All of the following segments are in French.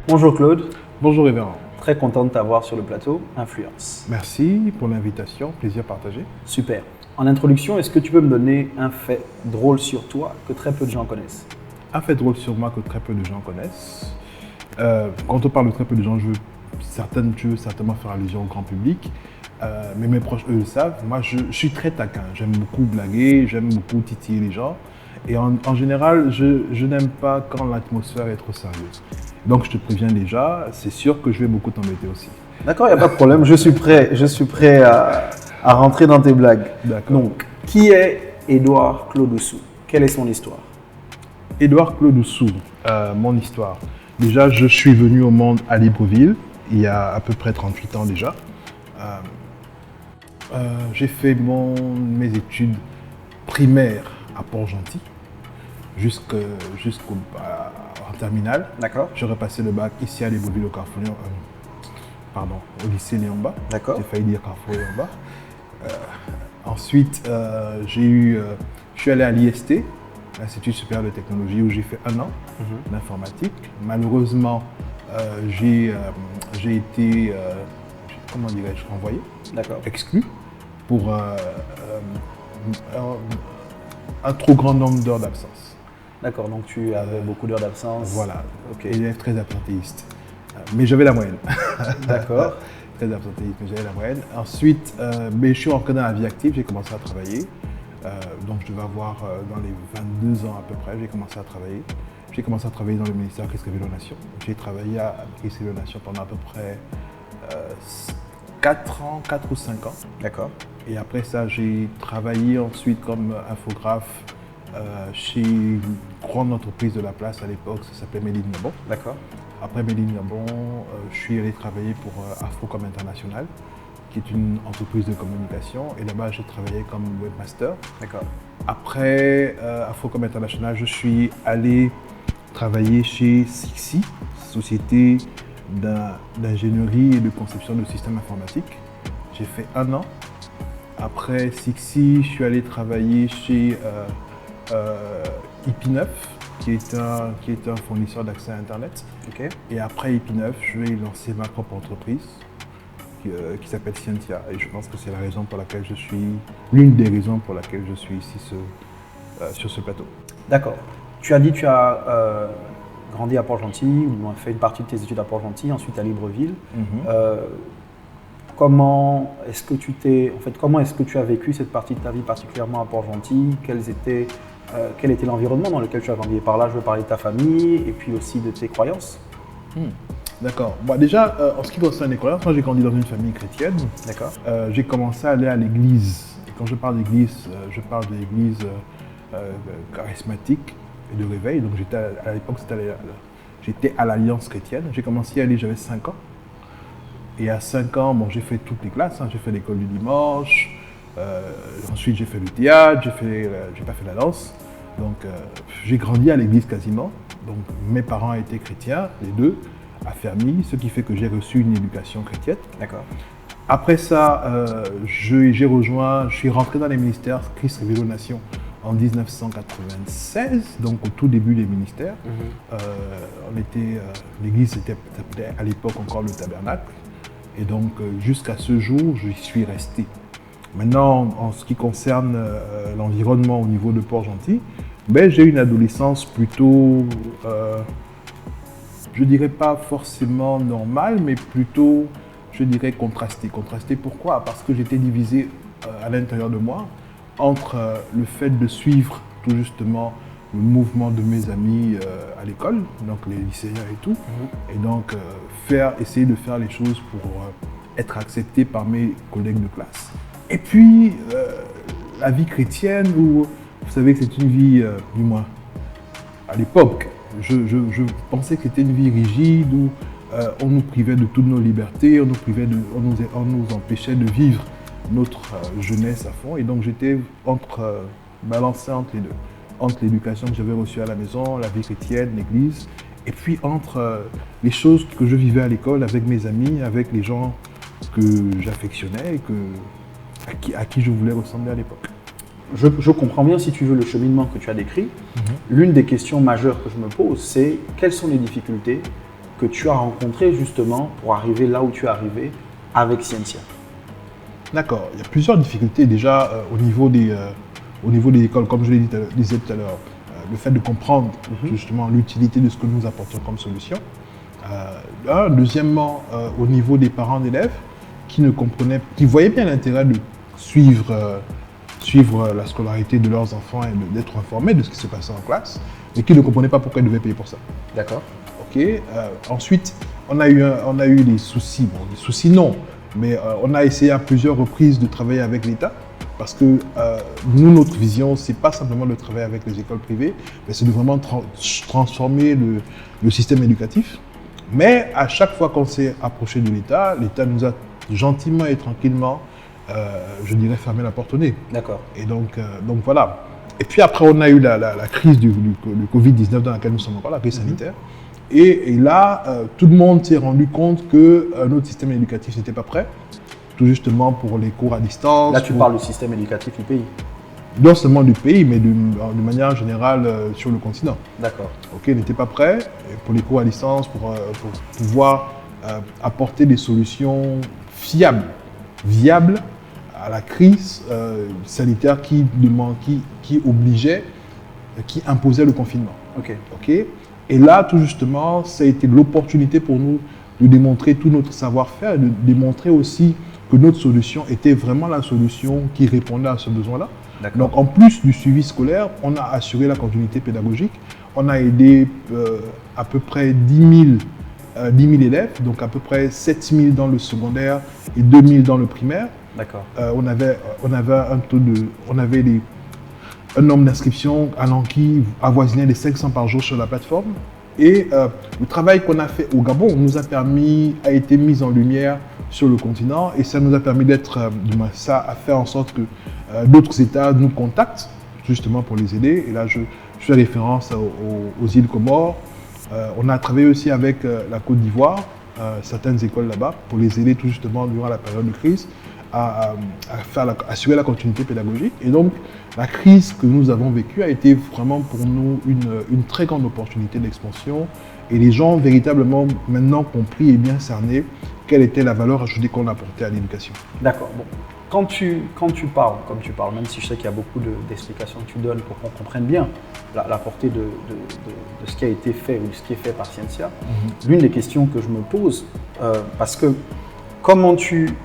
Bonjour Claude, Bonjour Révérend. très content de t'avoir sur le plateau Influence. Merci pour l'invitation, plaisir partagé. Super. En introduction, est-ce que tu peux me donner un fait drôle sur toi que très peu de gens connaissent? Un fait drôle sur moi que très peu de gens connaissent. Quand on parle de très peu de gens, je veux certainement faire allusion au grand public. Mais mes proches, eux, le savent. Moi, je suis très taquin. J'aime beaucoup blaguer, j'aime beaucoup titiller les gens. Et en général, je n'aime pas quand l'atmosphère est trop sérieuse. Donc, je te préviens déjà, c'est sûr que je vais beaucoup t'embêter aussi. D'accord, il n'y a pas de problème, je suis prêt à rentrer dans tes blagues. D'accord. Donc, qui est Édouard Clodoussou? Quelle est son histoire? Édouard Clodoussou, mon histoire. Déjà, je suis venu au monde à Libreville, il y a à peu près 38 ans déjà. J'ai fait mes études primaires à Port-Gentil, en terminale. D'accord. J'ai repassé le bac ici à Libreville au lycée Léon-Bas. D'accord. J'ai failli dire Carrefour Léon-Bas. Ensuite, je suis allé à l'IST, l'Institut supérieur de technologie, où j'ai fait 1 an d'informatique. Malheureusement, j'ai été, renvoyé, D'accord. exclu pour un trop grand nombre d'heures d'absence. D'accord, donc tu avais beaucoup d'heures d'absence. Voilà, Ok. élève très absentéiste. Mais j'avais la moyenne. D'accord. Très absentéiste, mais j'avais la moyenne. Ensuite, je suis rentré dans la vie active, j'ai commencé à travailler. Donc je devais avoir dans les 22 ans à peu près, j'ai commencé à travailler. J'ai commencé à travailler dans le ministère Christ Révélo Nation. J'ai travaillé à Christ Révélo Nation pendant à peu près 4 ou 5 ans. D'accord. Et après ça, j'ai travaillé ensuite comme infographe chez une grande entreprise de la place à l'époque, ça s'appelait Méline Gabon. D'accord. Après Méline Gabon, je suis allé travailler pour Afrocom International, qui est une entreprise de communication. Et là-bas, j'ai travaillé comme webmaster. D'accord. Après Afrocom International, je suis allé travailler chez Sixi, société d'ingénierie et de conception de systèmes informatiques. J'ai fait 1 an. Après Sixi, je suis allé travailler chez IP9, qui est un fournisseur d'accès à Internet. Ok. Et après IP9, je vais lancer ma propre entreprise qui s'appelle Scientia. Et je pense que c'est l'une des raisons pour laquelle je suis ici sur ce plateau. D'accord. Tu as dit que tu as grandi à Port-Gentil, ou du moins fait une partie de tes études à Port-Gentil, ensuite à Libreville. Comment est-ce que tu as vécu cette partie de ta vie, particulièrement à Port-Gentil? Quel était l'environnement dans lequel tu as grandi? Et par là, je veux parler de ta famille et puis aussi de tes croyances. D'accord. Bon, déjà, en ce qui concerne les croyances, moi j'ai grandi dans une famille chrétienne. D'accord. J'ai commencé à aller à l'église. Et quand je parle d'église, je parle de l'église charismatique et de réveil. Donc à l'époque, j'étais à l'Alliance chrétienne. J'ai commencé à y aller, j'avais 5 ans. Et à 5 ans, j'ai fait toutes les classes. J'ai fait l'école du dimanche. Ensuite, j'ai fait le théâtre. J'ai pas fait la danse. Donc, j'ai grandi à l'église quasiment. Donc, mes parents étaient chrétiens, les deux, affermis, ce qui fait que j'ai reçu une éducation chrétienne. D'accord. Après ça, je suis rentré dans les ministères Christ Révélo Nation en 1996, donc au tout début des ministères. L'église s'appelait à l'époque encore le Tabernacle. Et donc, jusqu'à ce jour, j'y suis resté. Maintenant, en ce qui concerne l'environnement au niveau de Port-Gentil, j'ai eu une adolescence plutôt, je dirais pas forcément normale, mais plutôt, je dirais contrastée. Contrastée pourquoi? Parce que j'étais divisé à l'intérieur de moi entre le fait de suivre tout justement le mouvement de mes amis à l'école, donc les lycéens et tout, et donc essayer de faire les choses pour être accepté par mes collègues de classe. Et puis, la vie chrétienne, où vous savez que c'est une vie, du moins à l'époque, je pensais que c'était une vie rigide, où on nous privait de toutes nos libertés, on nous empêchait de vivre notre jeunesse à fond. Et donc j'étais balancé entre les deux. Entre l'éducation que j'avais reçue à la maison, la vie chrétienne, l'église, et puis entre les choses que je vivais à l'école avec mes amis, avec les gens que j'affectionnais et à qui je voulais ressembler à l'époque. Je comprends bien, si tu veux, le cheminement que tu as décrit. L'une des questions majeures que je me pose, c'est quelles sont les difficultés que tu as rencontrées justement pour arriver là où tu es arrivé avec Scientia. D'accord, il y a plusieurs difficultés déjà au niveau des écoles, comme je l'ai disais tout à l'heure. Le fait de comprendre justement l'utilité de ce que nous apportons comme solution. Deuxièmement, au niveau des parents d'élèves qui voyaient bien l'intérêt de suivre la scolarité de leurs enfants et d'être informés de ce qui se passait en classe, mais qui ne comprenaient pas pourquoi ils devaient payer pour ça. D'accord. Ok. Ensuite, on a eu des soucis. Bon, des soucis non, mais on a essayé à plusieurs reprises de travailler avec l'État. Parce que nous, notre vision, ce n'est pas simplement de travailler avec les écoles privées, mais c'est de vraiment transformer le système éducatif. Mais à chaque fois qu'on s'est approché de l'État, l'État nous a gentiment et tranquillement, je dirais, fermé la porte au nez. D'accord. Et donc voilà. Et puis après, on a eu la crise du Covid-19 dans laquelle nous sommes encore, la crise sanitaire. Et là, tout le monde s'est rendu compte que notre système éducatif n'était pas prêt. Tout justement pour les cours à distance. Là, tu parles du système éducatif du pays. Non seulement du pays, mais de manière générale sur le continent. D'accord. Ok, n'était pas prêt pour les cours à distance, pour pouvoir apporter des solutions viables à la crise sanitaire qui obligeait, qui imposait le confinement. Ok. Et là, tout justement, ça a été l'opportunité pour nous de démontrer tout notre savoir-faire, de démontrer aussi que notre solution était vraiment la solution qui répondait à ce besoin-là. Donc, en plus du suivi scolaire, on a assuré la continuité pédagogique. On a aidé à peu près 10 000 élèves, donc à peu près 7 000 dans le secondaire et 2 000 dans le primaire. D'accord. On avait un nombre d'inscriptions allant qui avoisinait les 500 par jour sur la plateforme. Et le travail qu'on a fait au Gabon a été mis en lumière sur le continent et ça nous a permis ça a fait en sorte que d'autres États nous contactent justement pour les aider. Et là, je fais référence aux îles Comores. On a travaillé aussi avec la Côte d'Ivoire, certaines écoles là-bas, pour les aider tout justement durant la période de crise à assurer la continuité pédagogique. Et donc, la crise que nous avons vécue a été vraiment pour nous une très grande opportunité d'expansion. Et les gens ont véritablement maintenant compris et bien cerné quelle était la valeur ajoutée qu'on apportait à l'éducation. D'accord. Bon. Quand tu parles, comme tu parles, même si je sais qu'il y a beaucoup d'explications que tu donnes pour qu'on comprenne bien la portée de ce qui a été fait ou de ce qui est fait par Scientia, l'une des questions que je me pose, parce que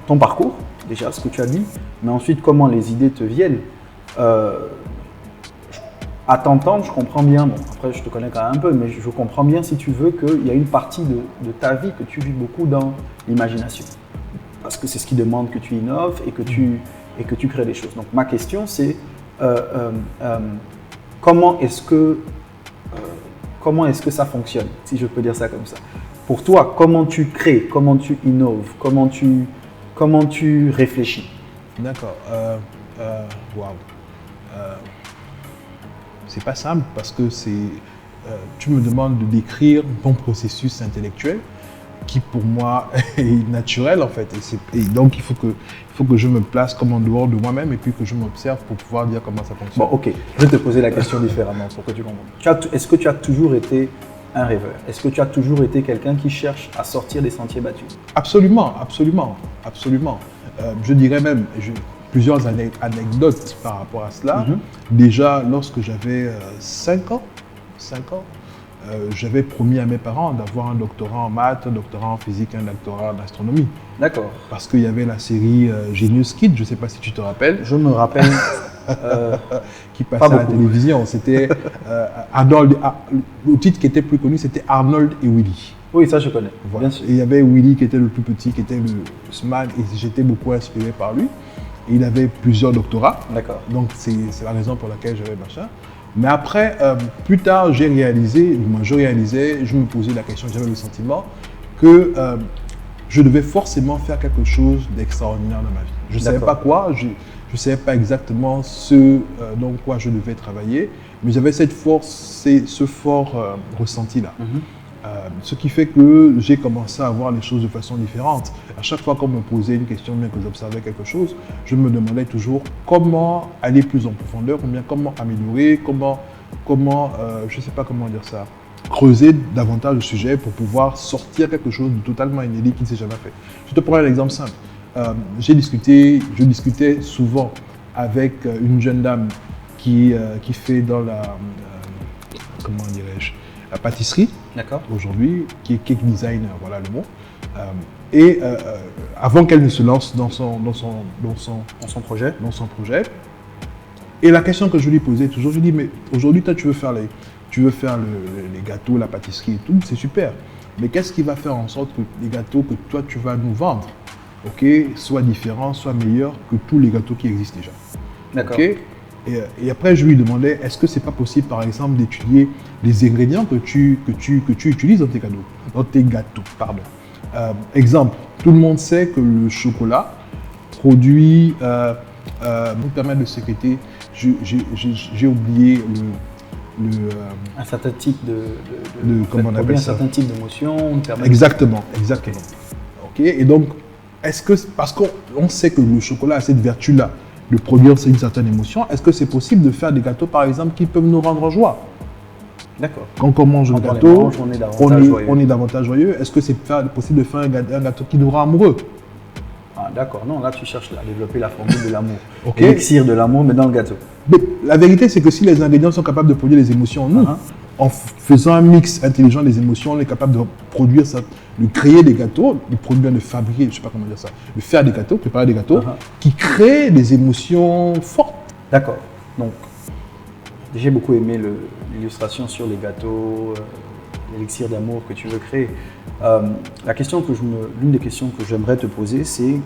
ton parcours, déjà ce que tu as dit, mais ensuite comment les idées te viennent, à t'entendre, je comprends bien, bon après je te connais quand même un peu, mais je comprends bien si tu veux qu'il y a une partie de ta vie que tu vis beaucoup dans l'imagination. Parce que c'est ce qui demande que tu innoves et que tu crées des choses. Donc ma question c'est comment est-ce que ça fonctionne, si je peux dire ça comme ça. Pour toi, comment tu crées, comment tu innoves, comment tu réfléchis? D'accord. C'est pas simple parce que tu me demandes de décrire mon processus intellectuel qui pour moi est naturel en fait. Et donc il faut que je me place comme en dehors de moi-même et puis que je m'observe pour pouvoir dire comment ça fonctionne. Bon, ok. Je vais te poser la question différemment pour que tu comprennes. Est-ce que tu as toujours été un rêveur? Est-ce que tu as toujours été quelqu'un qui cherche à sortir des sentiers battus? Absolument. Je dirais même, plusieurs anecdotes par rapport à cela. Déjà, lorsque j'avais 5 ans, j'avais promis à mes parents d'avoir un doctorat en maths, un doctorat en physique, un doctorat en astronomie. D'accord. Parce qu'il y avait la série Genius Kids, je ne sais pas si tu te rappelles. Je me rappelle. Qui passait à la télévision. C'était le titre qui était plus connu, c'était Arnold et Willy. Oui, ça je connais. Voilà. Et il y avait Willy qui était le plus petit, qui était le Sman, et j'étais beaucoup inspiré par lui. Et il avait plusieurs doctorats. D'accord. Donc c'est la raison pour laquelle j'avais machin. Mais après, plus tard, je me posais la question, j'avais le sentiment que je devais forcément faire quelque chose d'extraordinaire dans ma vie. Je ne savais pas quoi, je ne savais pas exactement ce dans quoi je devais travailler, mais j'avais cette force, ce fort ressenti-là. Ce qui fait que j'ai commencé à voir les choses de façon différente. À chaque fois qu'on me posait une question, bien que j'observais quelque chose, je me demandais toujours comment aller plus en profondeur, ou bien comment améliorer, je ne sais pas comment dire ça, creuser davantage le sujet pour pouvoir sortir quelque chose de totalement inédit qui ne s'est jamais fait. Je te prends un exemple simple. Je discutais souvent avec une jeune dame qui fait dans la, comment dirais-je, la pâtisserie, aujourd'hui, qui est cake designer, voilà le mot. Avant qu'elle ne se lance dans son projet. Et la question que je lui posais toujours, je lui dis, mais aujourd'hui, toi, tu veux faire les gâteaux, la pâtisserie et tout, c'est super. Mais qu'est-ce qui va faire en sorte que les gâteaux que toi, tu vas nous vendre, soient différents, soient meilleurs que tous les gâteaux qui existent déjà. D'accord. Et après, je lui demandais, est-ce que c'est pas possible, par exemple, d'étudier les ingrédients que tu utilises dans tes gâteaux. Exemple, tout le monde sait que le chocolat produit, nous permet de sécréter, j'ai oublié un certain type comment on appelle ça, un certain type d'émotion. Exactement. Et donc, parce qu'on sait que le chocolat a cette vertu-là de produire une certaine émotion, est-ce que c'est possible de faire des gâteaux, par exemple, qui peuvent nous rendre joie? D'accord. Quand on mange le gâteau, on est davantage joyeux. Est-ce que c'est possible de faire un gâteau qui nous rend amoureux? Ah, d'accord. Non, là, tu cherches à développer la formule de l'amour. L'élixir de l'amour, mais dans le gâteau. Mais la vérité, c'est que si les ingrédients sont capables de produire les émotions en nous, en faisant un mix intelligent des émotions, on est capable de produire ça, de créer des gâteaux, de produire, de fabriquer, je ne sais pas comment dire ça, de faire des gâteaux, préparer des gâteaux qui créent des émotions fortes. D'accord. Donc, j'ai beaucoup aimé l'illustration sur les gâteaux, l'élixir d'amour que tu veux créer. L'une des questions que j'aimerais te poser, c'est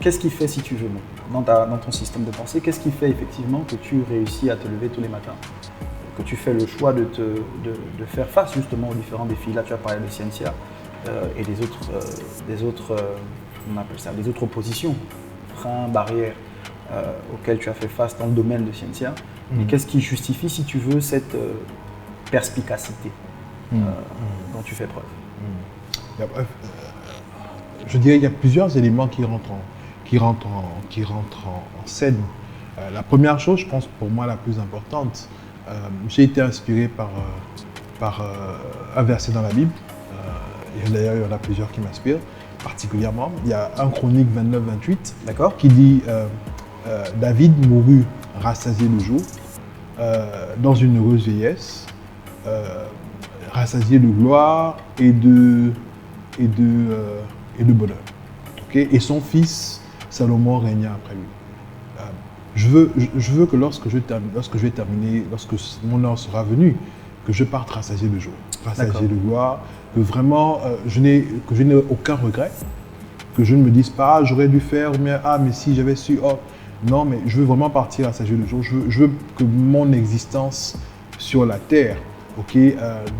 qu'est-ce qui fait, si tu veux, dans ton système de pensée, qu'est-ce qui fait effectivement que tu réussis à te lever tous les matins, que tu fais le choix de faire face justement aux différents défis? Là, tu as parlé de Scientia et des autres oppositions, freins, barrières auxquelles tu as fait face dans le domaine de Scientia. Et qu'est-ce qui justifie, si tu veux, cette perspicacité dont tu fais preuve? Je dirais qu'il y a plusieurs éléments qui rentrent en scène. La première chose, je pense pour moi la plus importante, j'ai été inspiré par un verset dans la Bible. Et d'ailleurs, il y en a plusieurs qui m'inspirent particulièrement. Il y a 1 Chronique 29-28 qui dit David mourut rassasié de jour, dans une heureuse vieillesse, rassasié de gloire et de bonheur. Et son fils Salomon régna après lui. Je veux que lorsque je vais terminer, lorsque mon heure sera venue, que je parte rassasié de joie, rassasié de gloire, que vraiment je n'ai aucun regret, que je ne me dise pas j'aurais dû faire, mais si j'avais su, non, mais je veux vraiment partir rassasié de joie. Je veux que mon existence sur la terre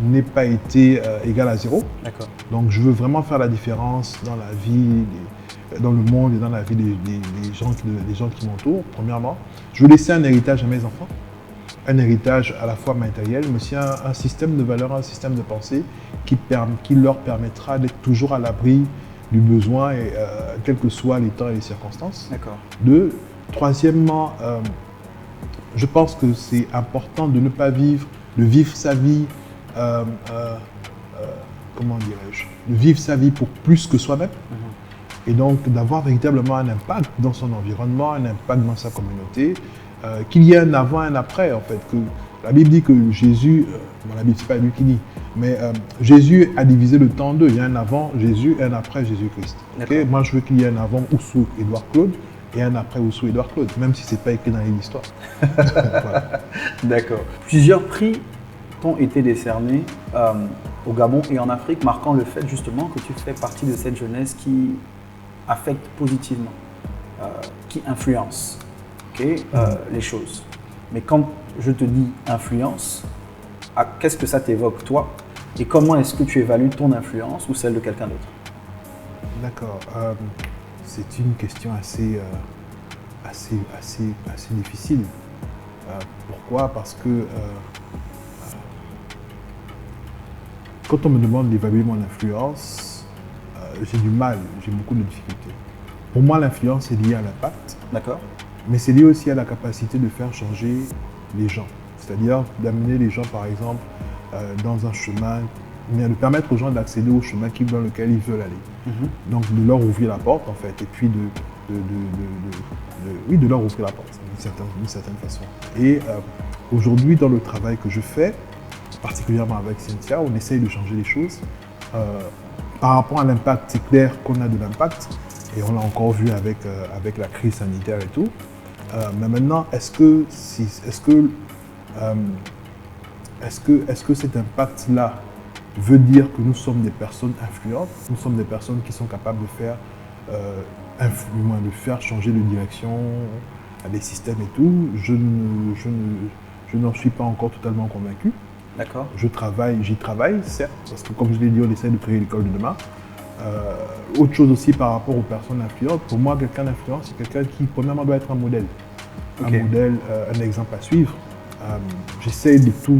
n'ait pas été égale à zéro. Donc je veux vraiment faire la différence dans la vie, dans le monde et dans la vie des gens qui m'entourent, premièrement. Je veux laisser un héritage à mes enfants, un héritage à la fois matériel, mais aussi un système de valeurs, un système de pensée qui leur permettra d'être toujours à l'abri du besoin, et, quels que soient les temps et les circonstances. Troisièmement, je pense que c'est important de ne pas vivre sa vie, comment dirais-je, de vivre sa vie pour plus que soi-même. Et donc d'avoir véritablement un impact dans son environnement, un impact dans sa communauté, qu'il y ait un avant et un après, en fait. Que la Bible dit que Jésus, la Bible, c'est pas lui qui dit, mais Jésus a divisé le temps en deux. Il y a un avant Jésus et un après Jésus-Christ. Moi, je veux qu'il y ait un avant Oussou Édouard Claude et un après Oussou Édouard Claude, même si ce n'est pas écrit dans l'histoire. Voilà. D'accord. Plusieurs prix t'ont été décernés au Gabon et en Afrique, marquant le fait justement que tu fais partie de cette jeunesse qui affecte positivement, qui influence les choses. Mais quand je te dis influence, qu'est-ce que ça t'évoque toi, et comment est-ce que tu évalues ton influence ou celle de quelqu'un d'autre? D'accord. C'est une question assez difficile. Pourquoi? Parce que quand on me demande d'évaluer mon influence, j'ai du mal, j'ai beaucoup de difficultés. Pour moi, l'influence est liée à l'impact. D'accord. Mais c'est lié aussi à la capacité de faire changer les gens. C'est-à-dire d'amener les gens, par exemple, dans un chemin, de permettre aux gens d'accéder au chemin dans lequel ils veulent aller. Donc de leur ouvrir la porte, en fait, et puis de leur ouvrir la porte, d'une certaine façon. Et aujourd'hui, dans le travail que je fais, particulièrement avec Cynthia, on essaye de changer les choses. Par rapport à l'impact, c'est clair qu'on a de l'impact, et on l'a encore vu avec la crise sanitaire et tout. Mais maintenant, est-ce que cet impact-là veut dire que nous sommes des personnes influentes, nous sommes des personnes qui sont capables de faire changer de direction à des systèmes et tout? Je n'en suis pas encore totalement convaincu. D'accord. J'y travaille, certes, parce que comme je l'ai dit, on essaie de créer l'école de demain. Autre chose aussi par rapport aux personnes influentes, pour moi, quelqu'un d'influent, c'est quelqu'un qui, premièrement, doit être un modèle. Okay. Un modèle, un exemple à suivre. J'essaie de tous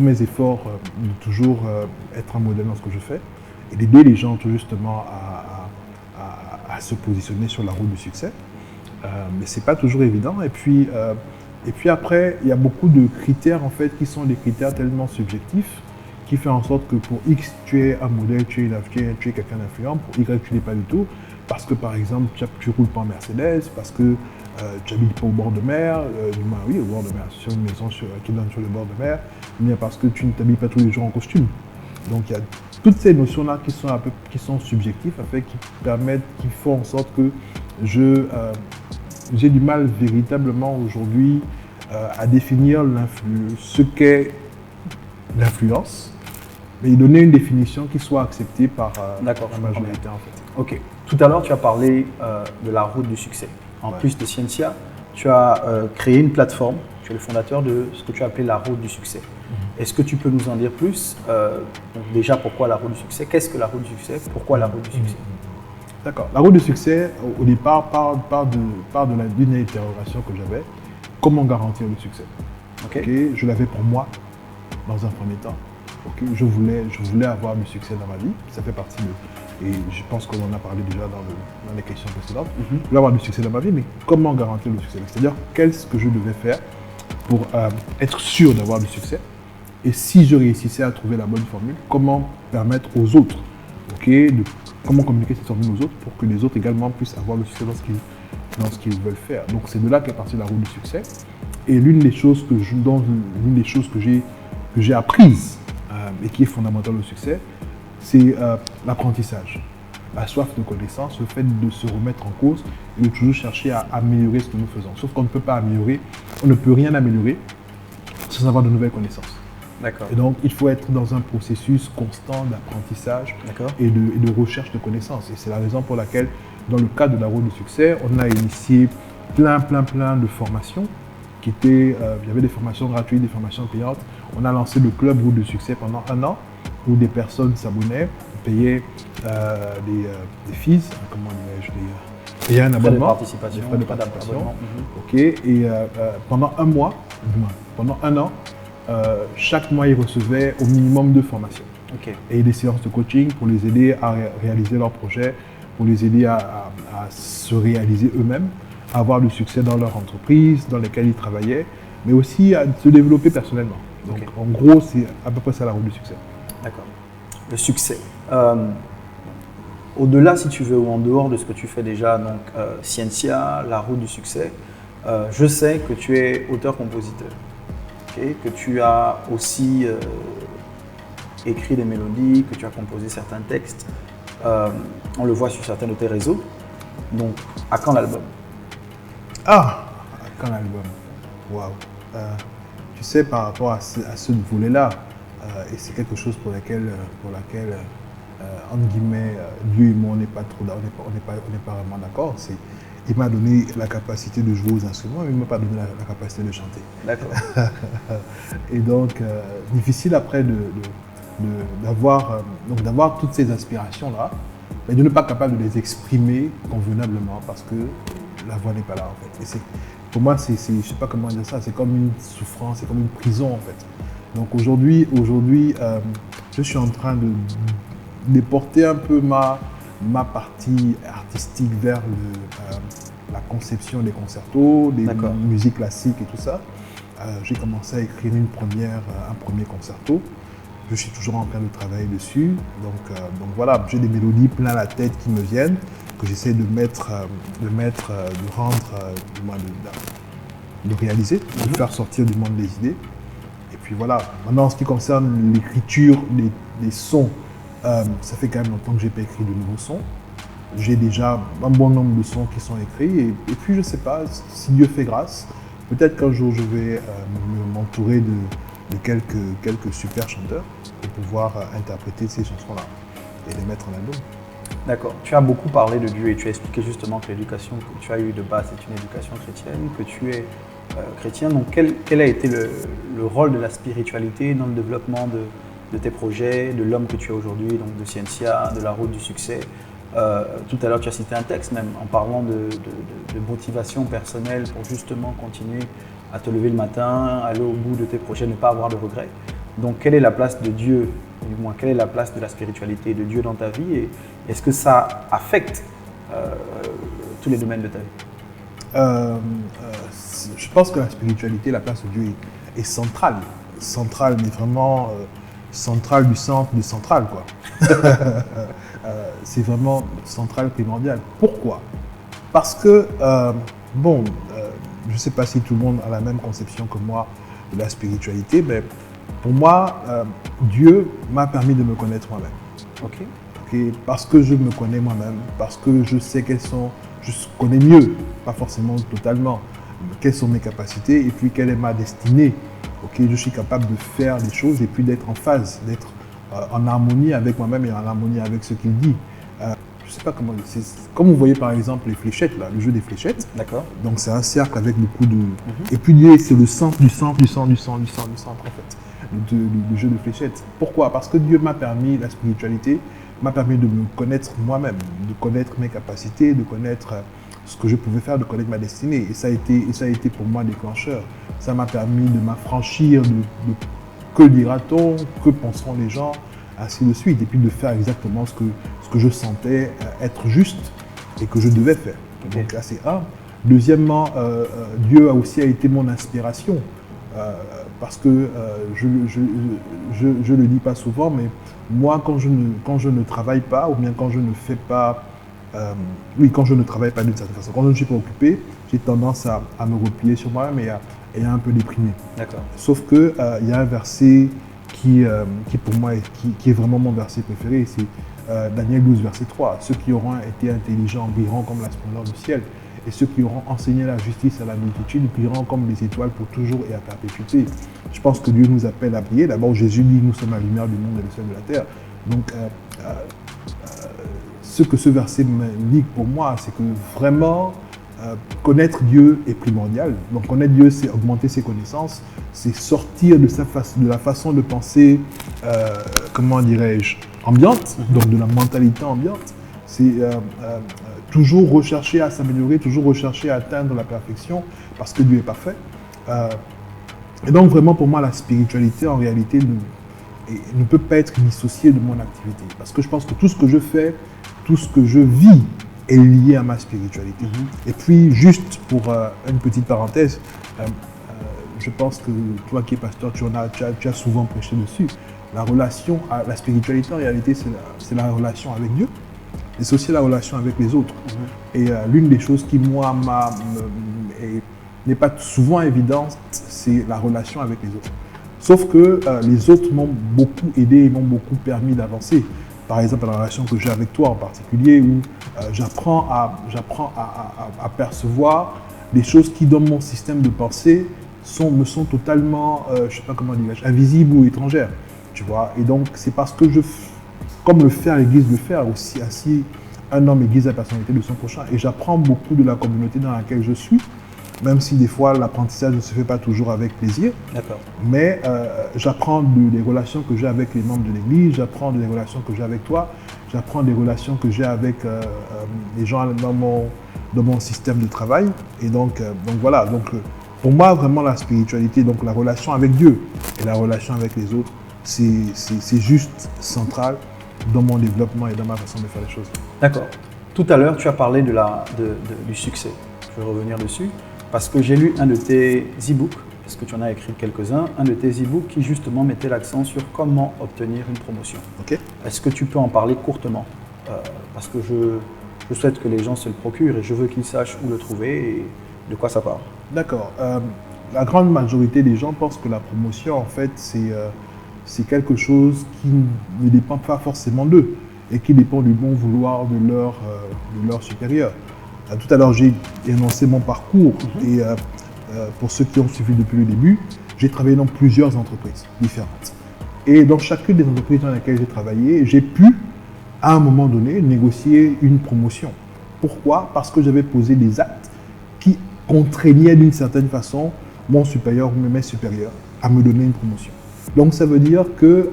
mes efforts de toujours être un modèle dans ce que je fais et d'aider les gens tout justement à se positionner sur la route du succès. Mais ce n'est pas toujours évident. Et puis après, il y a beaucoup de critères en fait qui sont des critères tellement subjectifs qui fait en sorte que pour X, tu es un modèle, tu es quelqu'un d'influent, pour Y, tu n'es pas du tout. Parce que par exemple, tu ne roules pas en Mercedes, parce que tu n'habites pas au bord de mer, du moins oui, au bord de mer, sur une maison qui donne sur le bord de mer, mais parce que tu ne t'habilles pas tous les jours en costume. Donc il y a toutes ces notions-là qui sont subjectives, en fait, qui font en sorte que j'ai du mal véritablement aujourd'hui à définir ce qu'est l'influence, mais donner une définition qui soit acceptée par la majorité en fait. Ok. Tout à l'heure, tu as parlé de la route du succès. En plus de Cynthia, tu as créé une plateforme. Tu es le fondateur de ce que tu as appelé la route du succès. Est-ce que tu peux nous en dire plus? Donc déjà, pourquoi la route du succès? Qu'est-ce que la route du succès? Pourquoi la route du succès? D'accord. La route du succès, au départ, part d'une interrogation que j'avais. Comment garantir le succès? Okay. Je l'avais pour moi, dans un premier temps. Okay. Je voulais avoir du succès dans ma vie. Ça fait partie de... Et je pense qu'on en a parlé déjà dans les questions précédentes. Je voulais avoir du succès dans ma vie, mais comment garantir le succès? C'est-à-dire, qu'est-ce que je devais faire pour être sûr d'avoir du succès? Et si je réussissais à trouver la bonne formule, comment permettre aux autres, comment communiquer cette formule aux autres pour que les autres également puissent avoir le succès dans ce qu'ils veulent faire. Donc c'est de là qu'est partie la route du succès. Et l'une des choses que j'ai apprises et qui est fondamentale au succès, c'est l'apprentissage, la soif de connaissance, le fait de se remettre en cause et de toujours chercher à améliorer ce que nous faisons. Sauf qu'on ne peut pas améliorer, on ne peut rien améliorer sans avoir de nouvelles connaissances. D'accord. Et donc, il faut être dans un processus constant d'apprentissage et de recherche de connaissances. Et c'est la raison pour laquelle, dans le cadre de la route du succès, on a initié plein de formations il y avait des formations gratuites, des formations payantes. On a lancé le club route du succès pendant 1 an, où des personnes s'abonnaient, payaient des fees, comment dirais-je, payaient un abonnement, des frais de participation. Et pendant 1 mois, pendant 1 an, chaque mois, ils recevaient au minimum 2 formations. Et des séances de coaching pour les aider à réaliser leurs projets, pour les aider à se réaliser eux-mêmes, à avoir du succès dans leur entreprise, dans lesquelles ils travaillaient, mais aussi à se développer personnellement. Donc en gros, c'est à peu près ça la route du succès. D'accord. Le succès. Au-delà, si tu veux, ou en dehors de ce que tu fais déjà, donc Cynthia, la route du succès, je sais que tu es auteur-compositeur, que tu as aussi écrit des mélodies, que tu as composé certains textes. On le voit sur certains de tes réseaux. Donc, à quand l'album? À quand l'album? Waouh. Tu sais, par rapport à ce volet-là, et c'est quelque chose pour laquelle entre guillemets, Dieu et moi, on n'est pas vraiment d'accord. Il m'a donné la capacité de jouer aux instruments, mais il ne m'a pas donné la capacité de chanter. D'accord. Et donc, difficile après d'avoir toutes ces aspirations-là, mais de ne pas être capable de les exprimer convenablement parce que la voix n'est pas là, en fait. Et pour moi, je ne sais pas comment dire ça, c'est comme une souffrance, c'est comme une prison, en fait. Donc aujourd'hui, je suis en train de déporter un peu ma partie artistique vers la conception des concertos, des musiques classiques et tout ça. J'ai commencé à écrire un premier concerto. Je suis toujours en train de travailler dessus. Donc voilà, j'ai des mélodies plein la tête qui me viennent, que j'essaie de réaliser, de faire sortir du monde des idées. Et puis voilà, maintenant en ce qui concerne l'écriture des sons, ça fait quand même longtemps que je n'ai pas écrit de nouveaux sons. J'ai déjà un bon nombre de sons qui sont écrits. Et puis je ne sais pas, si Dieu fait grâce, peut-être qu'un jour je vais m'entourer de quelques super chanteurs pour pouvoir interpréter ces chansons-là et les mettre en album. D'accord. Tu as beaucoup parlé de Dieu et tu as expliqué justement que l'éducation que tu as eue de base est une éducation chrétienne, que tu es chrétien. Donc quel a été le rôle de la spiritualité dans le développement de tes projets, de l'homme que tu es aujourd'hui, donc de Scientia, de la route du succès? Tout à l'heure, tu as cité un texte même en parlant de motivation personnelle pour justement continuer à te lever le matin, aller au bout de tes projets, ne pas avoir de regrets. Donc, quelle est la place de Dieu, du moins, quelle est la place de la spiritualité de Dieu dans ta vie et est-ce que ça affecte tous les domaines de ta vie? Je pense que la spiritualité, la place de Dieu est centrale, mais vraiment centrale du centre du central, quoi. C'est vraiment central, primordial. Pourquoi? Parce que, je ne sais pas si tout le monde a la même conception que moi de la spiritualité, mais pour moi, Dieu m'a permis de me connaître moi-même. Okay? Parce que je me connais moi-même, parce que je sais je connais mieux, pas forcément totalement, quelles sont mes capacités et puis quelle est ma destinée. Okay? Je suis capable de faire les choses et puis d'être en phase, d'être en harmonie avec moi-même et en harmonie avec ce qu'il dit. Je ne sais pas comment. Comme vous voyez par exemple les fléchettes, là, le jeu des fléchettes. D'accord. Donc c'est un cercle avec beaucoup de. Et puis Dieu, c'est le centre du centre en fait. Du jeu de fléchettes. Pourquoi? Parce que Dieu m'a permis, la spiritualité m'a permis de me connaître moi-même, de connaître mes capacités, de connaître ce que je pouvais faire, de connaître ma destinée. Et ça a été pour moi déclencheur. Ça m'a permis de m'affranchir de que dira-t-on, que penseront les gens, ainsi de suite. Et puis de faire exactement ce que je sentais être juste et que je devais faire. Okay. Donc là, c'est un. Deuxièmement, Dieu a été mon inspiration. Parce que je le dis pas souvent, mais moi, quand je ne travaille pas, ou bien quand je ne fais pas, quand je ne travaille pas d'une certaine façon, quand je ne suis pas occupé, j'ai tendance à me replier sur moi-même et à un peu déprimer. D'accord. Sauf que y a un verset qui pour moi qui est vraiment mon verset préféré, c'est Daniel 12, verset 3. Ceux qui auront été intelligents brilleront comme la splendeur du ciel. Et ceux qui auront enseigné la justice à la multitude brilleront comme les étoiles pour toujours et à perpétuité. Je pense que Dieu nous appelle à briller. D'abord, Jésus dit, nous sommes la lumière du monde et le sel de la terre. Donc, ce que ce verset m'indique pour moi, c'est que vraiment, connaître Dieu est primordial. Donc, connaître Dieu, c'est augmenter ses connaissances, c'est sortir de la façon de penser, comment dirais-je, ambiante, donc de la mentalité ambiante. C'est toujours rechercher à s'améliorer, toujours rechercher à atteindre la perfection, parce que Dieu est parfait. Et donc vraiment pour moi, la spiritualité en réalité ne peut pas être dissociée de mon activité. Parce que je pense que tout ce que je fais, tout ce que je vis est lié à ma spiritualité. Et puis juste pour une petite parenthèse, je pense que toi qui es pasteur, tu as souvent prêché dessus. La spiritualité en réalité, c'est la relation avec Dieu. Et c'est aussi la relation avec les autres. Et l'une des choses qui, moi, n'est pas souvent évidente, c'est la relation avec les autres. Sauf que les autres m'ont beaucoup aidé et m'ont beaucoup permis d'avancer. Par exemple, la relation que j'ai avec toi en particulier, où j'apprends à percevoir des choses qui, dans mon système de pensée, me sont totalement, je ne sais pas comment dire, invisibles ou étrangères. Tu vois? Et donc, c'est parce que comme le fait l'Église le fait, aussi ainsi un homme aiguise la personnalité de son prochain. Et j'apprends beaucoup de la communauté dans laquelle je suis, même si des fois l'apprentissage ne se fait pas toujours avec plaisir. D'accord. Mais j'apprends des relations que j'ai avec les membres de l'Église, j'apprends des relations que j'ai avec toi, j'apprends des relations que j'ai avec les gens dans mon système de travail. Et donc voilà. Donc Pour moi, vraiment, la spiritualité, donc la relation avec Dieu et la relation avec les autres, c'est juste central dans mon développement et dans ma façon de faire les choses. D'accord. Tout à l'heure, tu as parlé du succès. Je vais revenir dessus parce que j'ai lu un de tes e-books, parce que tu en as écrit quelques-uns, un de tes e-books qui justement mettait l'accent sur comment obtenir une promotion. Ok. Est-ce que tu peux en parler courtement? Parce que je souhaite que les gens se le procurent et je veux qu'ils sachent où le trouver et de quoi ça parle. D'accord. La grande majorité des gens pensent que la promotion, en fait, c'est quelque chose qui ne dépend pas forcément d'eux et qui dépend du bon vouloir de leur supérieur. Tout à l'heure, j'ai énoncé mon parcours et pour ceux qui ont suivi depuis le début, j'ai travaillé dans plusieurs entreprises différentes. Et dans chacune des entreprises dans lesquelles j'ai travaillé, j'ai pu, à un moment donné, négocier une promotion. Pourquoi? Parce que j'avais posé des actes qui contraignaient d'une certaine façon mon supérieur ou mes supérieurs à me donner une promotion. Donc ça veut dire que,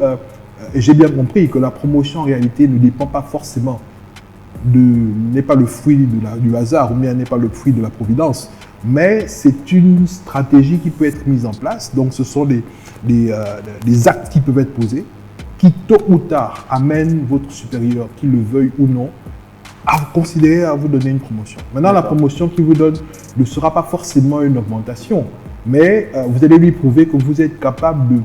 et j'ai bien compris que la promotion en réalité ne dépend pas forcément n'est pas le fruit du hasard ou bien n'est pas le fruit de la providence, mais c'est une stratégie qui peut être mise en place. Donc ce sont des actes qui peuvent être posés qui tôt ou tard amènent votre supérieur, qu'il le veuille ou non, à considérer à vous donner une promotion. Maintenant, la promotion qu'il vous donne ne sera pas forcément une augmentation, mais vous allez lui prouver que vous êtes capable de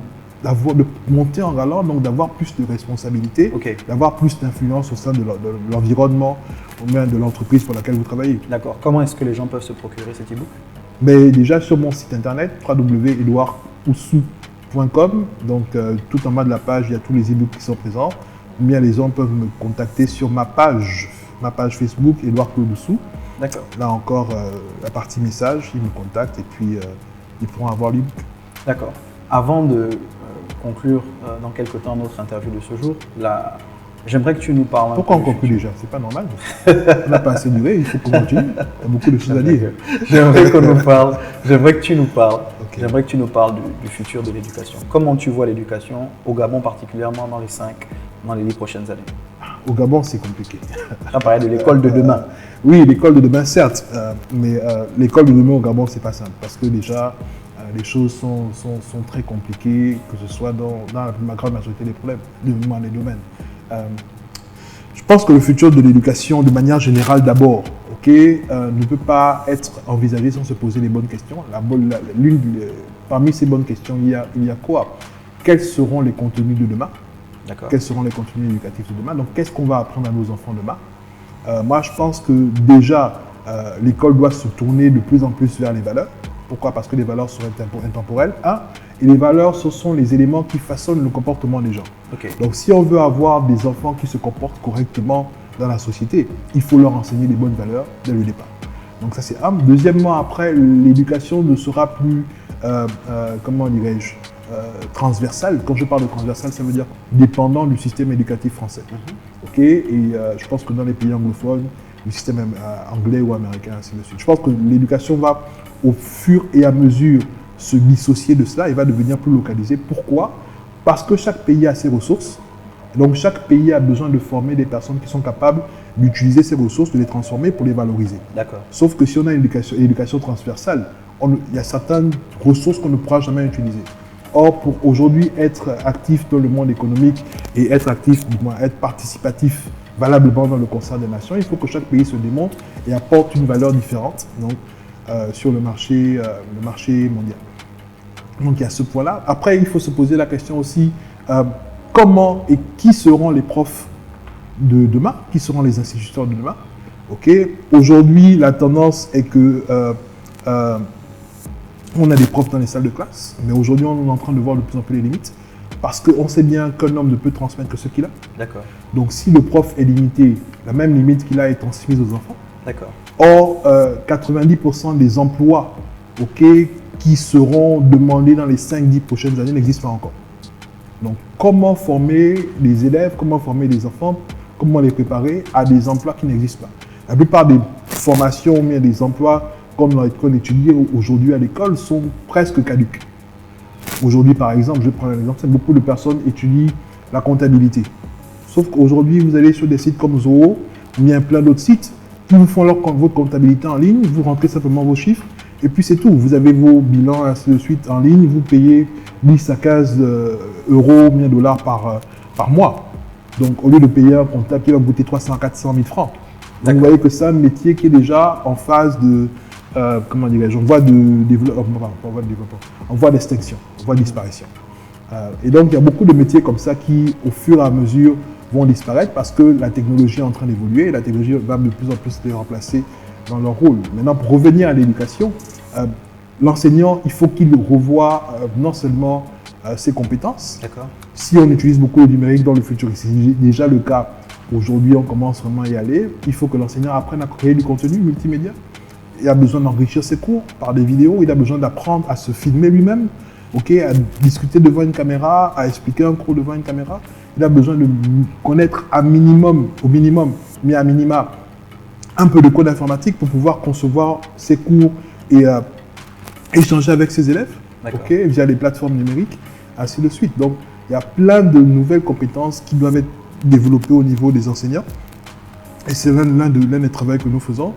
monter en galant, donc d'avoir plus de responsabilités, d'avoir plus d'influence au sein de l'environnement ou bien de l'entreprise pour laquelle vous travaillez. D'accord. Comment est-ce que les gens peuvent se procurer cet e-book? Mais déjà sur mon site internet, www.edouardoussou.com, donc tout en bas de la page, il y a tous les e-books qui sont présents. Ou bien les gens peuvent me contacter sur ma page Facebook, Edouard Oussou. D'accord. Là encore, la partie message, ils me contactent et puis ils pourront avoir l'e-book. D'accord. Avant de conclure dans quelques temps notre interview de ce jour, j'aimerais que tu nous parles. Pourquoi on conclut déjà? C'est pas normal. On n'a pas assez duré, il faut qu'on continue. Il y a beaucoup de choses à dire. J'aimerais que tu nous parles. J'aimerais que tu nous parles du futur de l'éducation. Comment tu vois l'éducation au Gabon, particulièrement dans les 10 prochaines années? Au Gabon, c'est compliqué. Tu as parlé de l'école de demain. Oui, l'école de demain, certes. Mais l'école de demain au Gabon, c'est pas simple. Parce que déjà, les choses sont très compliquées, que ce soit dans la grande majorité des problèmes, des domaines. Je pense que le futur de l'éducation, de manière générale d'abord, ne peut pas être envisagé sans se poser les bonnes questions. Parmi ces bonnes questions, il y a quoi? Quels seront les contenus de demain? Quels seront les contenus éducatifs de demain? Donc, qu'est-ce qu'on va apprendre à nos enfants demain? Moi, je pense que déjà, l'école doit se tourner de plus en plus vers les valeurs. Pourquoi? Parce que les valeurs sont intemporelles. Et les valeurs, ce sont les éléments qui façonnent le comportement des gens. Donc, si on veut avoir des enfants qui se comportent correctement dans la société, il faut leur enseigner les bonnes valeurs dès le départ. Donc, ça, c'est un. Deuxièmement, après, l'éducation ne sera plus, comment dirais-je, transversale. Quand je parle de transversale, ça veut dire dépendant du système éducatif français. Et je pense que dans les pays anglophones, le système anglais ou américain, ainsi de suite. Je pense que l'éducation va, au fur et à mesure, se dissocier de cela et va devenir plus localisée. Pourquoi? Parce que chaque pays a ses ressources. Donc, chaque pays a besoin de former des personnes qui sont capables d'utiliser ces ressources, de les transformer pour les valoriser. Sauf que si on a une éducation transversale, il y a certaines ressources qu'on ne pourra jamais utiliser. Or, pour aujourd'hui être actif dans le monde économique et être actif, du moins être participatif valablement dans le concert des nations, il faut que chaque pays se démontre et apporte une valeur différente sur le marché mondial. Donc, il y a ce point-là. Après, il faut se poser la question aussi, comment et qui seront les profs de demain? Qui seront les instituteurs de demain? Aujourd'hui, la tendance est que on a des profs dans les salles de classe, mais aujourd'hui, on est en train de voir de plus en plus les limites parce qu'on sait bien qu'un homme ne peut transmettre que ce qu'il a. Donc, si le prof est limité, la même limite qu'il a est transmise aux enfants. Or, 90% des emplois qui seront demandés dans les 5-10 prochaines années n'existent pas encore. Donc, comment former les élèves, comment former les enfants, comment les préparer à des emplois qui n'existent pas? La plupart des formations ou bien des emplois qu'on étudie aujourd'hui à l'école sont presque caduques. Aujourd'hui, par exemple, je vais prendre un exemple, beaucoup de personnes étudient la comptabilité. Sauf qu'aujourd'hui, vous allez sur des sites comme Zoho, ou bien plein d'autres sites qui vous font votre comptabilité en ligne, vous rentrez simplement vos chiffres Et puis c'est tout. Vous avez vos bilans, ainsi de suite, en ligne. Vous payez 10 à 15 euros, $1000 par mois. Donc, au lieu de payer un comptable qui va coûter 300 à 400 000 francs. Donc, vous voyez que c'est un métier qui est déjà en phase de, comment dirais-je, en voie de développement, en voie d'extinction, en voie de disparition. Et donc, il y a beaucoup de métiers comme ça qui, au fur et à mesure, vont disparaître parce que la technologie est en train d'évoluer et la technologie va de plus en plus les remplacer dans leur rôle. Maintenant, pour revenir à l'éducation, l'enseignant, il faut qu'il revoie non seulement ses compétences. D'accord. Si on utilise beaucoup le numérique dans le futur, et c'est déjà le cas aujourd'hui, on commence vraiment à y aller, il faut que l'enseignant apprenne à créer du contenu multimédia. Il a besoin d'enrichir ses cours par des vidéos, il a besoin d'apprendre à se filmer lui-même, à discuter devant une caméra, à expliquer un cours devant une caméra. Il a besoin de connaître au minimum, mais à minima, un peu de code informatique pour pouvoir concevoir ses cours et échanger avec ses élèves, via les plateformes numériques, ainsi de suite. Donc, il y a plein de nouvelles compétences qui doivent être développées au niveau des enseignants. Et c'est l'un des travaux que nous faisons.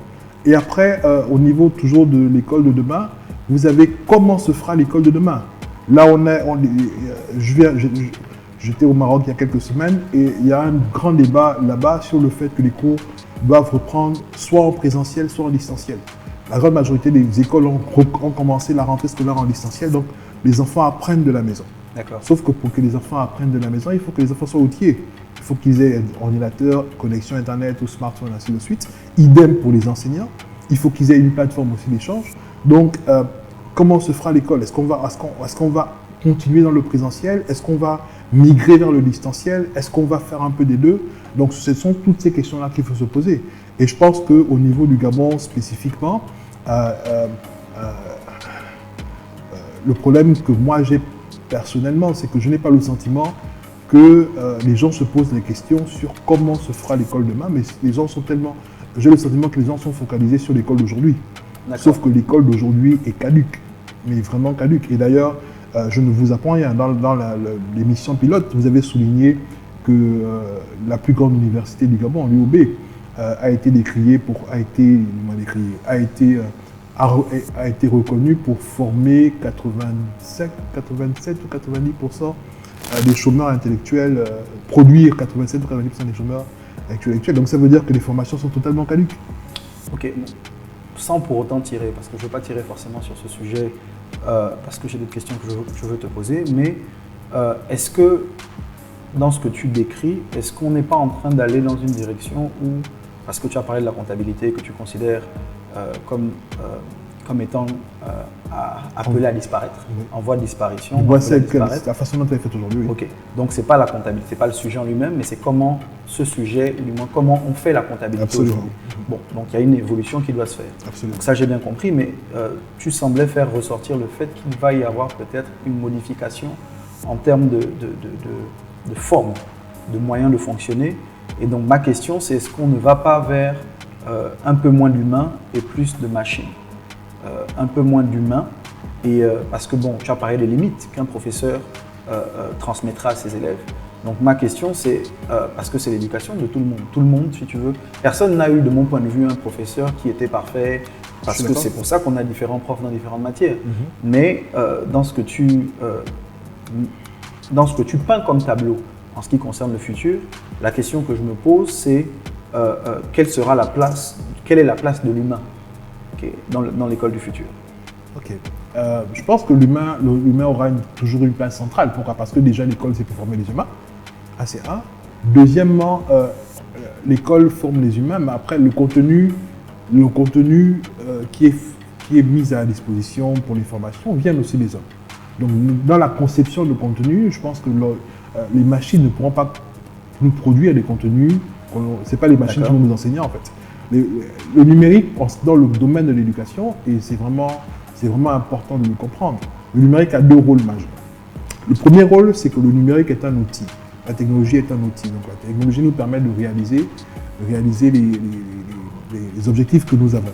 Et après, au niveau toujours de l'école de demain, vous avez comment se fera l'école de demain. Là, j'étais au Maroc il y a quelques semaines et il y a un grand débat là-bas sur le fait que les cours doivent reprendre soit en présentiel, soit en distanciel. La grande majorité des écoles ont commencé la rentrée scolaire en distanciel, donc les enfants apprennent de la maison. Sauf que pour que les enfants apprennent de la maison, il faut que les enfants soient outillés. Il faut qu'ils aient un ordinateur, connexion Internet ou smartphone, ainsi de suite. Idem pour les enseignants. Il faut qu'ils aient une plateforme aussi d'échange. Donc, comment se fera l'école? Est-ce qu'on va continuer dans le présentiel? Est-ce qu'on va migrer vers le distanciel? Est-ce qu'on va faire un peu des deux? Donc, ce sont toutes ces questions-là qu'il faut se poser. Et je pense qu'au niveau du Gabon spécifiquement, le problème que moi j'ai personnellement, c'est que je n'ai pas le sentiment que les gens se posent des questions sur comment se fera l'école demain, mais les gens sont tellement... J'ai le sentiment que les gens sont focalisés sur l'école d'aujourd'hui. Sauf que l'école d'aujourd'hui est caduque, mais vraiment caduque. Et d'ailleurs, je ne vous apprends rien. Dans l'émission pilote, vous avez souligné que la plus grande université du Gabon, l'UOB, a été reconnue pour former 87 ou 90% des chômeurs intellectuels, produire 87 ou 90% des chômeurs intellectuels. Donc ça veut dire que les formations sont totalement caduques. Ok, sans pour autant tirer, parce que je ne veux pas tirer forcément sur ce sujet, parce que j'ai d'autres questions que je veux te poser, mais est-ce que dans ce que tu décris, est-ce qu'on n'est pas en train d'aller dans une direction où, parce que tu as parlé de la comptabilité que tu considères comme étant appelée à disparaître, en voie de disparition. C'est la façon dont elle est faite aujourd'hui. Oui. Ok, donc ce n'est pas la comptabilité, ce n'est pas le sujet en lui-même, mais c'est comment ce sujet, ou du moins comment on fait la comptabilité aujourd'hui. Bon, donc il y a une évolution qui doit se faire. Absolument. Donc ça j'ai bien compris, mais tu semblais faire ressortir le fait qu'il va y avoir peut-être une modification en termes de forme, de moyens de fonctionner. Et donc ma question c'est, est-ce qu'on ne va pas vers un peu moins d'humain et plus de machines? Un peu moins d'humain, et parce que bon, tu as parlé des limites qu'un professeur transmettra à ses élèves. Donc ma question c'est, parce que c'est l'éducation de tout le monde. Tout le monde, si tu veux. Personne n'a eu, de mon point de vue, un professeur qui était parfait, parce que c'est pour ça qu'on a différents profs dans différentes matières. Mais dans ce que tu peins comme tableau, en ce qui concerne le futur, la question que je me pose, c'est quelle est la place de l'humain dans l'école du futur? Ok. Je pense que l'humain aura toujours une place centrale. Pourquoi? Parce que déjà l'école c'est pour former les humains. C'est un. Deuxièmement, l'école forme les humains, mais après le contenu qui est mis à la disposition pour les formations vient aussi des hommes. Donc dans la conception de contenu, je pense que les machines ne pourront pas nous produire des contenus. C'est pas les machines qui vont nous enseigner en fait. Le numérique, dans le domaine de l'éducation, et c'est vraiment important de le comprendre, le numérique a deux rôles majeurs. Le premier rôle, c'est que le numérique est un outil. La technologie est un outil. Donc la technologie nous permet de réaliser les objectifs que nous avons.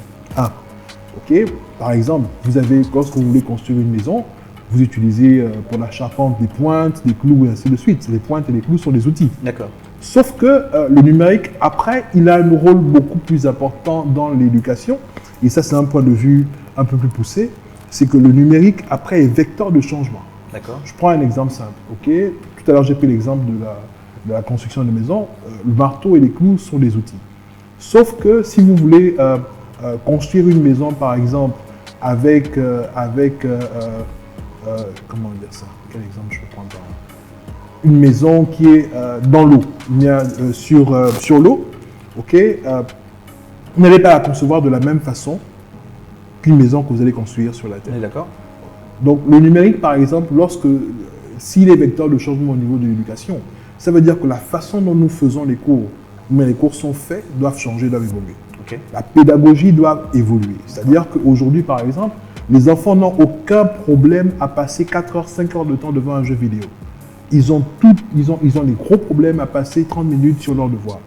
Par exemple, lorsque vous voulez construire une maison, vous utilisez pour la charpente des pointes, des clous et ainsi de suite. Les pointes et les clous sont des outils. D'accord. Sauf que le numérique, après, il a un rôle beaucoup plus important dans l'éducation. Et ça, c'est un point de vue un peu plus poussé, c'est que le numérique, après, est vecteur de changement. D'accord. Je prends un exemple simple. Ok. Tout à l'heure, j'ai pris l'exemple de la construction de maison. Le marteau et les clous sont des outils. Sauf que si vous voulez construire une maison, par exemple, avec comment dire ça? Quel exemple je peux prendre? Une maison qui est dans l'eau, sur l'eau, ok? Vous n'allez pas la concevoir de la même façon qu'une maison que vous allez construire sur la terre. D'accord. Donc le numérique, par exemple, s'il est vecteur de changement au niveau de l'éducation, ça veut dire que la façon dont nous faisons les cours, mais les cours sont faits, doivent changer, doivent évoluer. Okay. La pédagogie doit évoluer. C'est-à-dire qu'aujourd'hui, par exemple, les enfants n'ont aucun problème à passer 4 heures, 5 heures de temps devant un jeu vidéo. Ils ont des gros problèmes à passer 30 minutes sur leurs devoirs.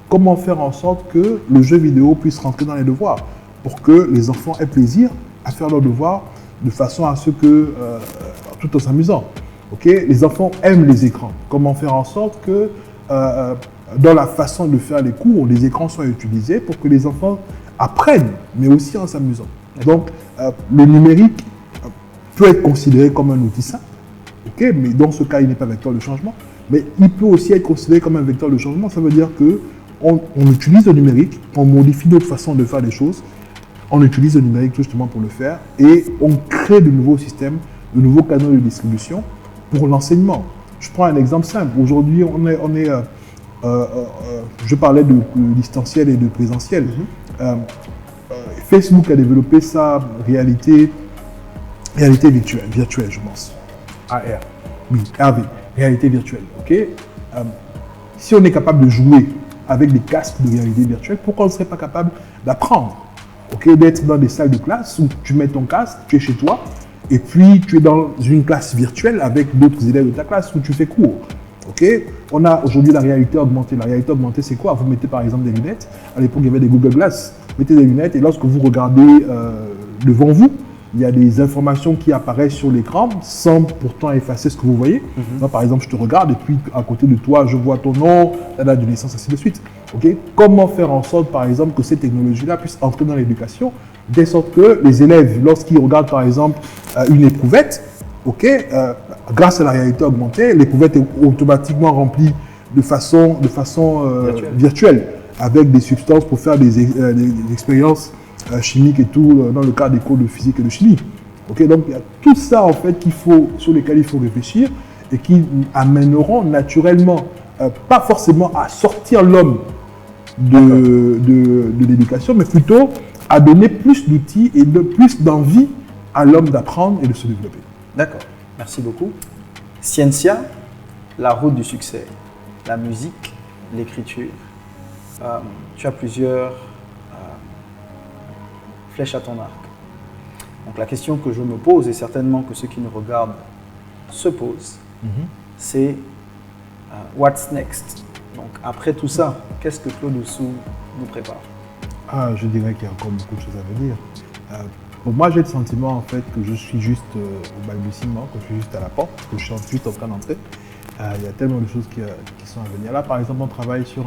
Comment faire en sorte que le jeu vidéo puisse rentrer dans les devoirs pour que les enfants aient plaisir à faire leurs devoirs de façon à ce que, tout en s'amusant. Okay? Les enfants aiment les écrans. Comment faire en sorte que dans la façon de faire les cours, les écrans soient utilisés pour que les enfants apprennent, mais aussi en s'amusant. Donc, le numérique peut être considéré comme un outil simple, okay, mais dans ce cas, il n'est pas vecteur de changement. Mais il peut aussi être considéré comme un vecteur de changement. Ça veut dire qu'on utilise le numérique, on modifie notre façon de faire les choses, on utilise le numérique justement pour le faire et on crée de nouveaux systèmes, de nouveaux canaux de distribution pour l'enseignement. Je prends un exemple simple. Aujourd'hui, je parlais de distanciel et de présentiel. Facebook a développé sa réalité virtuelle, je pense. AR. Oui, RV, réalité virtuelle. Okay? Si on est capable de jouer avec des casques de réalité virtuelle, pourquoi on ne serait pas capable d'apprendre? Okay? D'être dans des salles de classe où tu mets ton casque, tu es chez toi, et puis tu es dans une classe virtuelle avec d'autres élèves de ta classe où tu fais cours. Okay? On a aujourd'hui la réalité augmentée. La réalité augmentée, c'est quoi? Vous mettez par exemple des lunettes. À l'époque, il y avait des Google Glass. Vous mettez des lunettes et lorsque vous regardez devant vous, il y a des informations qui apparaissent sur l'écran sans pourtant effacer ce que vous voyez. Moi, par exemple, je te regarde et puis à côté de toi, je vois ton nom, ta date de naissance, ainsi de suite. Okay? Comment faire en sorte, par exemple, que ces technologies-là puissent entrer dans l'éducation, de sorte que les élèves, lorsqu'ils regardent, par exemple, une éprouvette, okay, grâce à la réalité augmentée, l'éprouvette est automatiquement remplie de façon virtuelle, avec des substances pour faire des expériences chimiques et tout, dans le cadre des cours de physique et de chimie. Okay, donc il y a tout ça en fait sur lesquels il faut réfléchir et qui amèneront naturellement, pas forcément à sortir l'homme de l'éducation, mais plutôt à donner plus d'outils et plus d'envie à l'homme d'apprendre et de se développer. D'accord, merci beaucoup. Scientia, la route du succès, la musique, l'écriture. Tu as plusieurs flèches à ton arc. Donc la question que je me pose, et certainement que ceux qui nous regardent se posent, c'est what's next? Donc après tout ça, qu'est-ce que Claude Oussou nous prépare? Je dirais qu'il y a encore beaucoup de choses à venir. Pour moi, j'ai le sentiment en fait que je suis juste au balbutiement, que je suis juste à la porte, que je suis juste en train d'entrer. Il y a tellement de choses qui sont à venir. Là, par exemple, on travaille sur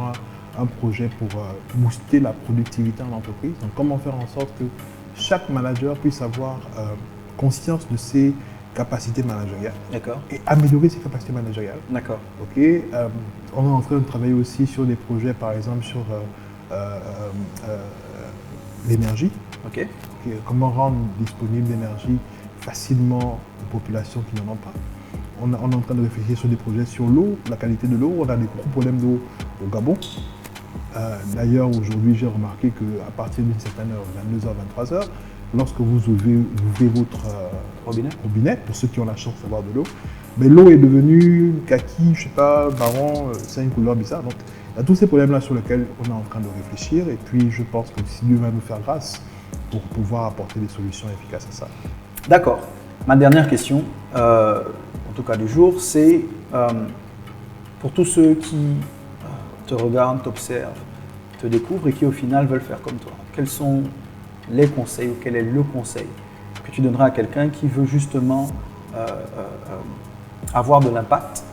un projet pour booster la productivité en entreprise. Donc, comment faire en sorte que chaque manager puisse avoir conscience de ses capacités managériales. D'accord. Et améliorer ses capacités managériales. D'accord. Ok. On est en train de travailler aussi sur des projets, par exemple, sur l'énergie. Ok. Comment rendre disponible l'énergie facilement aux populations qui n'en ont pas. On est en train de réfléchir sur des projets sur l'eau, la qualité de l'eau. On a des gros problèmes d'eau au Gabon. D'ailleurs, aujourd'hui, j'ai remarqué qu'à partir d'une certaine heure, 22h, 23h, lorsque vous ouvrez votre robinet, pour ceux qui ont la chance d'avoir de l'eau, mais l'eau est devenue kaki, je ne sais pas, marron, c'est une couleur bizarre. Donc, il y a tous ces problèmes-là sur lesquels on est en train de réfléchir. Et puis, je pense que si Dieu va nous faire grâce pour pouvoir apporter des solutions efficaces à ça. D'accord. Ma dernière question, en tout cas du jour, c'est pour tous ceux qui te regardent, t'observent, te découvrent et qui au final veulent faire comme toi. Quels sont les conseils ou quel est le conseil que tu donneras à quelqu'un qui veut justement avoir de l'impact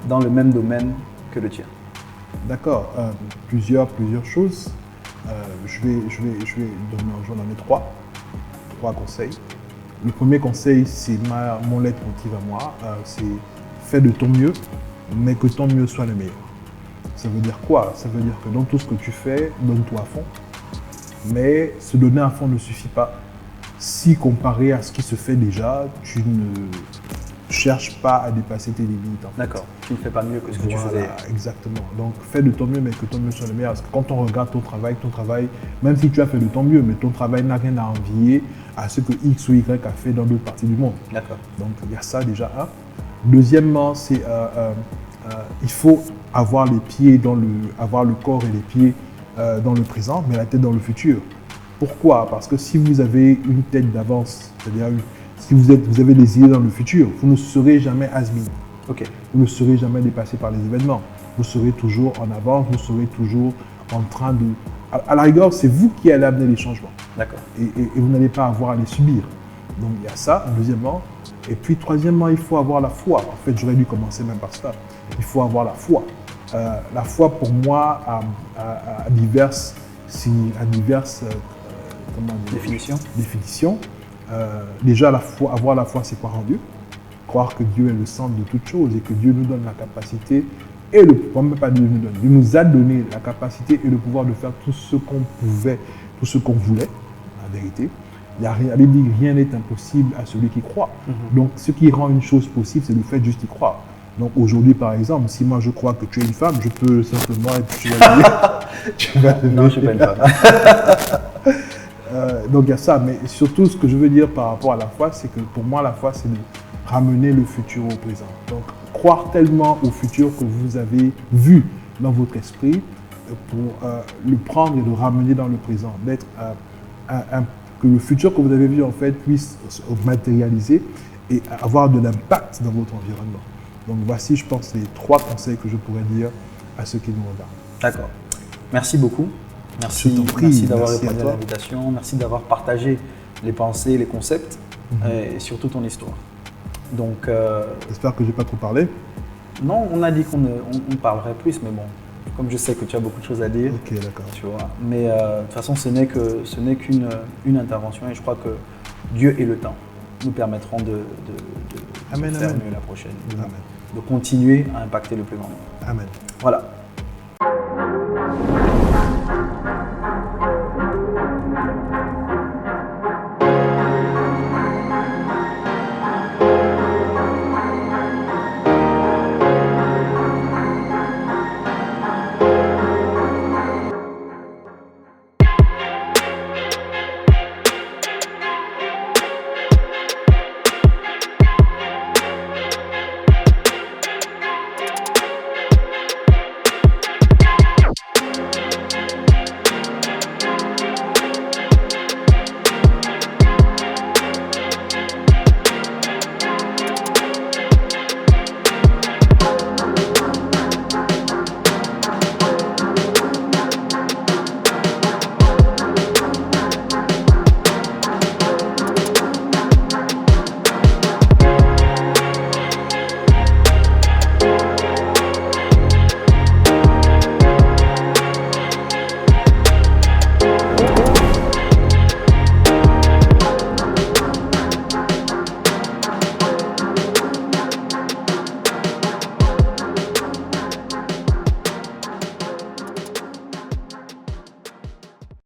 dans le même domaine que le tien? D'accord. Plusieurs choses. Je vais j'en ai trois. 3 conseils. Le premier conseil, c'est mon leitmotiv à moi, c'est fais de ton mieux, mais que ton mieux soit le meilleur. Ça veut dire quoi? Ça veut dire que dans tout ce que tu fais, donne-toi à fond. Mais se donner à fond ne suffit pas. Si comparé à ce qui se fait déjà, tu ne cherches pas à dépasser tes limites. D'accord, tu ne fais pas mieux que ce que tu faisais. Exactement. Donc fais de ton mieux, mais que ton mieux soit le meilleur. Parce que quand on regarde ton travail, même si tu as fait de ton mieux, mais ton travail n'a rien à envier à ce que X ou Y a fait dans d'autres parties du monde. D'accord. Donc il y a ça déjà. Deuxièmement, c'est il faut avoir avoir le corps et les pieds dans le présent, mais la tête dans le futur. Pourquoi? Parce que si vous avez une tête d'avance, c'est-à-dire si vous avez des idées dans le futur, vous ne serez jamais has-been. Okay. Vous ne serez jamais dépassé par les événements. Vous serez toujours en avance, vous serez toujours en train de... À la rigueur, c'est vous qui allez amener les changements. D'accord. Et vous n'allez pas avoir à les subir. Donc il y a ça, deuxièmement. Et puis troisièmement, il faut avoir la foi. En fait, j'aurais dû commencer même par ça. Il faut avoir la foi. La foi, pour moi, a diverses définitions. Déjà, avoir la foi, c'est croire en Dieu. Croire que Dieu est le centre de toutes choses et que Dieu nous donne la capacité et le pouvoir, même pas Dieu nous donne. Dieu nous a donné la capacité et le pouvoir de faire tout ce qu'on pouvait, tout ce qu'on voulait, en vérité. La Bible dit rien n'est impossible à celui qui croit. Donc, ce qui rend une chose possible, c'est le fait juste y croire. Donc, aujourd'hui, par exemple, si moi je crois que tu es une femme, je peux simplement et puis tu vas dire. Non, je ne suis pas une femme. Donc, il y a ça. Mais surtout, ce que je veux dire par rapport à la foi, c'est que pour moi, la foi, c'est de ramener le futur au présent. Donc, croire tellement au futur que vous avez vu dans votre esprit pour le prendre et le ramener dans le présent. D'être que le futur que vous avez vu, en fait, puisse se matérialiser et avoir de l'impact dans votre environnement. Donc, voici, je pense, les 3 conseils que je pourrais dire à ceux qui nous regardent. D'accord. Merci beaucoup. Merci d'avoir répondu à l'invitation. Merci d'avoir partagé les pensées, les concepts et surtout ton histoire. Donc, j'espère que je n'ai pas trop parlé. Non, on a dit qu'on parlerait plus, mais bon, comme je sais que tu as beaucoup de choses à dire. Ok, d'accord. Tu vois. Mais de toute façon, ce n'est qu'une intervention et je crois que Dieu et le temps nous permettront de faire mieux la prochaine. Amen. De continuer à impacter le plus grand nombre. Amen. Voilà.